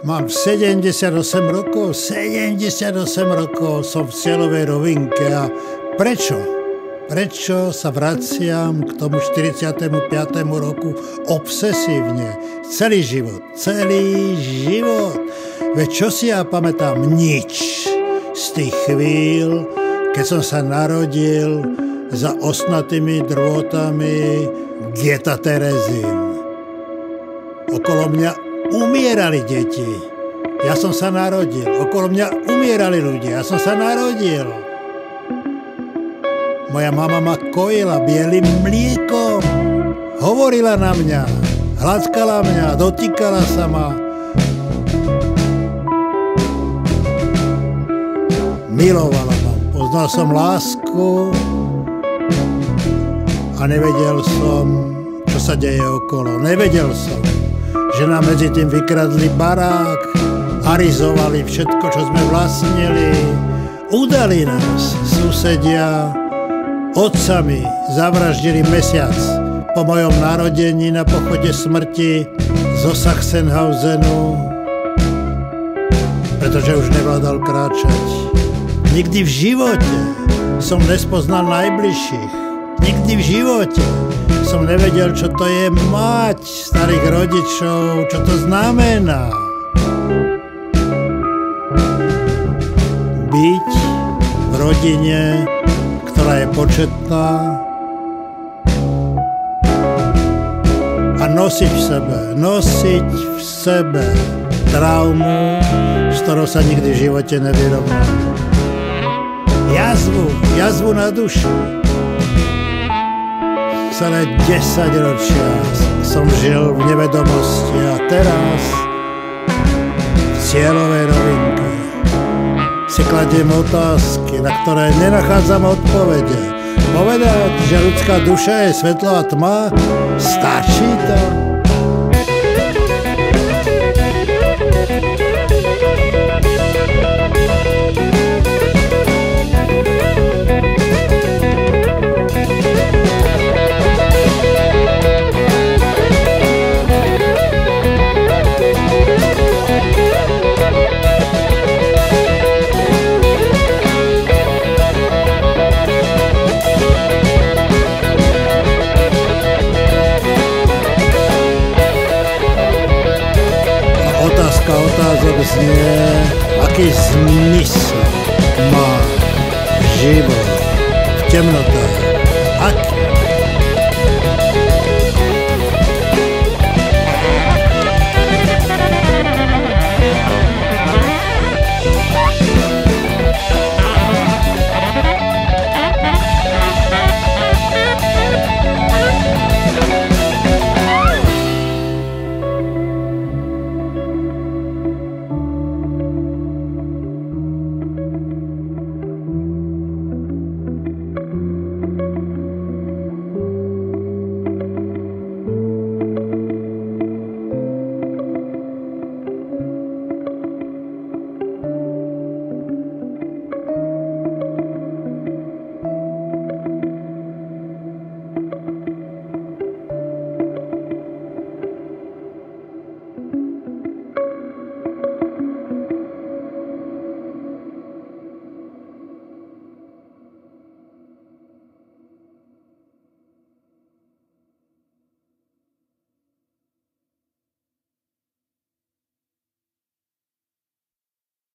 Mám 78 rokov, 78 rokov som v cieľovej rovinke a prečo? Prečo sa vraciam k tomu 45. roku obsesívne? Celý život. Veď čo si ja pamätám? Nič z tých chvíľ, keď som sa narodil za osnatými drôtami geta Terezín. Okolo mňa umierali deti. Ja som sa narodil. Okolo mňa umierali ľudia. Ja som sa narodil. Moja mama ma kojila bielým mliekom. Hovorila na mňa. Hladkala mňa. Dotýkala sa ma. Milovala ma. Poznal som lásku a nevedel som, čo sa deje okolo. Nevedel som, že nám medzi tým vykradli barák, arizovali všetko, čo sme vlastnili. Udali nás susedia, otcami zavraždili mesiac po mojom narodení na pochode smrti zo Sachsenhausenu, pretože už nevládal kráčať. Nikdy v živote som nespoznal najbližších. Nikdy v živote som nevedel, čo to je mať starých rodičov, čo to znamená. Byť v rodine, ktorá je početná a nosiť v sebe traumu, s ktorou sa nikdy v živote nevyrovná. Jazvu na duši. Celé 10 ročia som žil v nevedomosti a teraz v cieľovej rovinke si kladiem otázky, na ktoré nenachádzam odpovede. Povedať, že ľudská duša je svetlo a tma, stačí to? Otázok znie, aký zmysel má život v temnotách. Aký?